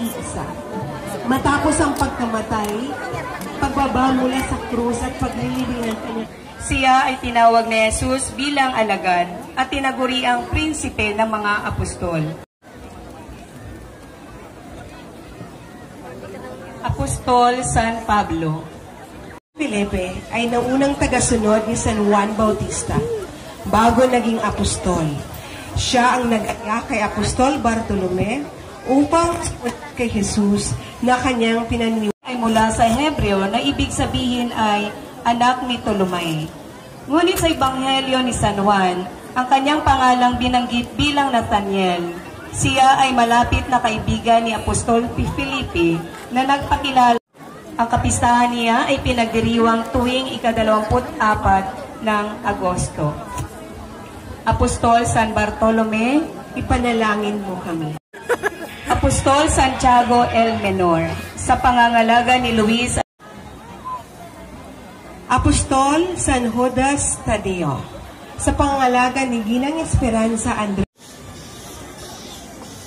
nag-iisa. Matapos ang pagkamatay, pagbaba mula sa krus at paglilibing ng kanya, siya ay tinawag ni Jesus bilang alagad at tinaguri ang prinsipe ng mga apostol. Apostol San Pablo. Felipe ay naunang tagasunod ni San Juan Bautista bago naging apostol. Siya ang nag-aya kay Apostol Bartolome upang kay Jesus na kanyang pinaniniwala Ay mula sa Hebreo na ibig sabihin ay anak ni Tolomay. Ngunit sa Ebanghelyo ni San Juan, ang kanyang pangalang binanggit bilang Nathaniel. Siya ay malapit na kaibigan ni Apostol Felipe na nagpakilala. Ang kapistahan niya ay pinagdiriwang tuwing ika-24 ng Agosto. Apostol San Bartolome, ipanalangin mo kami. Apostol Santiago el Menor, sa pangangalaga ni Luis. Apostol San Judas Tadeo, sa pangangalaga ni Ginang Esperanza Andres.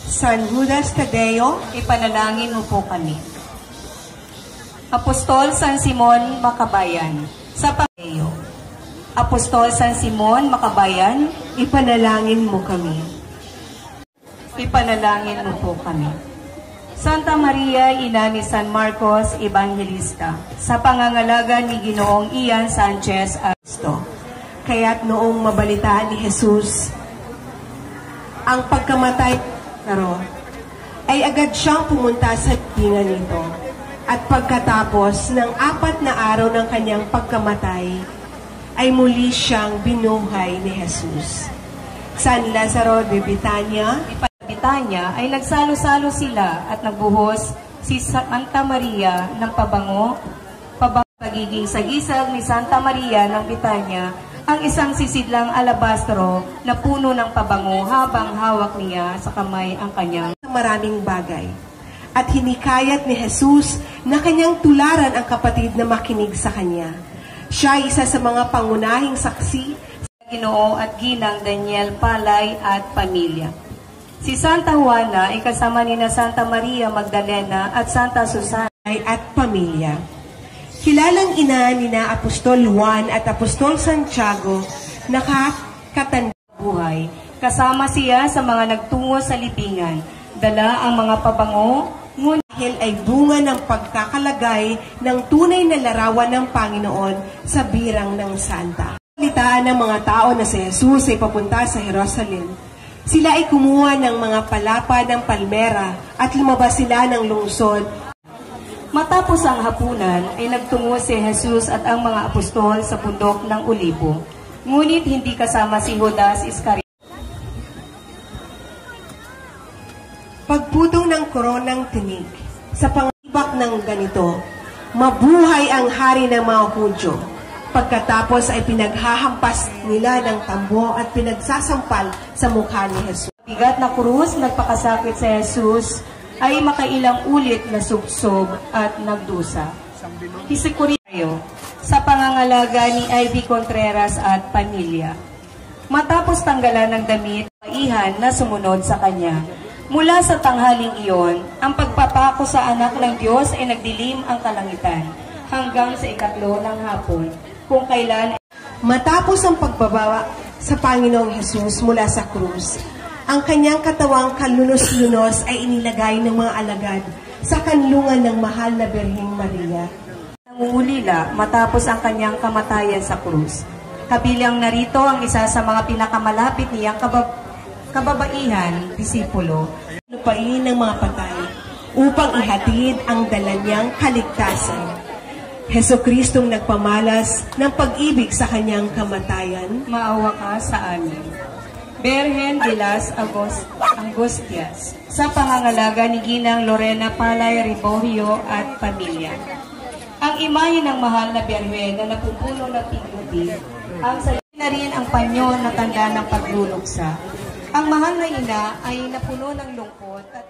San Judas Tadeo, ipanalangin mo po kami. Apostol San Simon Makabayan, sa Pangeo. Apostol San Simon Makabayan, ipanalangin mo kami. Ipanalangin mo po kami. Santa Maria, ina ni San Marcos Evangelista, sa pangangalaga ni Ginoong Ian Sanchez Aristo. Kaya't noong mabalitaan ni Jesus ang pagkamatay naro, ay agad siyang pumunta sa libingan nito. At pagkatapos ng 4 na araw ng kanyang pagkamatay, ay muli siyang binuhay ni Jesus. San Lazaro de Betania, Betania ay nagsalo-salo sila at nagbuhos si Santa Maria ng pabango pagiging sagisag ni Santa Maria ng Betania ang isang sisidlang alabastro na puno ng pabango habang hawak niya sa kamay ang kanyang maraming bagay. At hinikayat ni Jesus na kanyang tularan ang kapatid na makinig sa kanya. Siya ay isa sa mga pangunahing saksi sa Ginoo at ginang Daniel Palay at pamilya. Si Santa Juana ay kasama ni na Santa Maria Magdalena at Santa Susana at pamilya. Kilalang ina ni na Apostol Juan at Apostol Santiago na katandang buhay. Kasama siya sa mga nagtungo sa libingan. Dala ang mga pabango, ngunit ay bunga ng pagkakalagay ng tunay na larawan ng Panginoon sa birang ng Santa. Balitaan ng mga tao na si Jesus ay papunta sa Jerusalem. Sila ay kumuha ng mga palapa ng palmera at lumabas sila ng lungsod. Matapos ang hapunan ay nagtungo si Jesus at ang mga apostol sa bundok ng Olibo. Ngunit hindi kasama si Judas Iscariot. Pagputong ng koronang tinig, sa pangibak ng ganito, mabuhay ang hari ng mga Hudyo. Pagkatapos ay pinaghahampas nila ng tambo at pinagsasampal sa mukha ni Jesus. Bigat na krus, nagpakasakit sa Jesus, ay makailang ulit na subsob at nagdusa. Hisikuriyo, sa pangangalaga ni Ivy Contreras at pamilya. Matapos tanggalan ng damit, paihan na sumunod sa kanya. Mula sa tanghaling iyon, ang pagpapako sa anak ng Diyos ay nagdilim ang kalangitan hanggang sa 4 ng hapon, kung kailan. Matapos ang pagbabawa sa Panginoong Jesus mula sa krus, ang kanyang katawang kalunos-lunos ay inilagay ng mga alagad sa kanlungan ng mahal na Birheng Maria. Nangungulila matapos ang kanyang kamatayan sa krus. Kabilang narito ang isa sa mga pinakamalapit niyang kababaihan, disipulo, lupain ng mga patay upang ihatid ang dala niyang kaligtasan. Jesucristong nagpamalas ng pag-ibig sa kanyang kamatayan, maawa ka sa amin. Birhen de las Angustias, sa pangangalaga ni Ginang Lorena Palay Riborio at pamilya. Ang imahe ng mahal na Birhen na napupuno ng pigluti, ang salita na rin ang panyo na tanda ng pagluluksa. Ang mahal na ina ay napuno ng lungkot at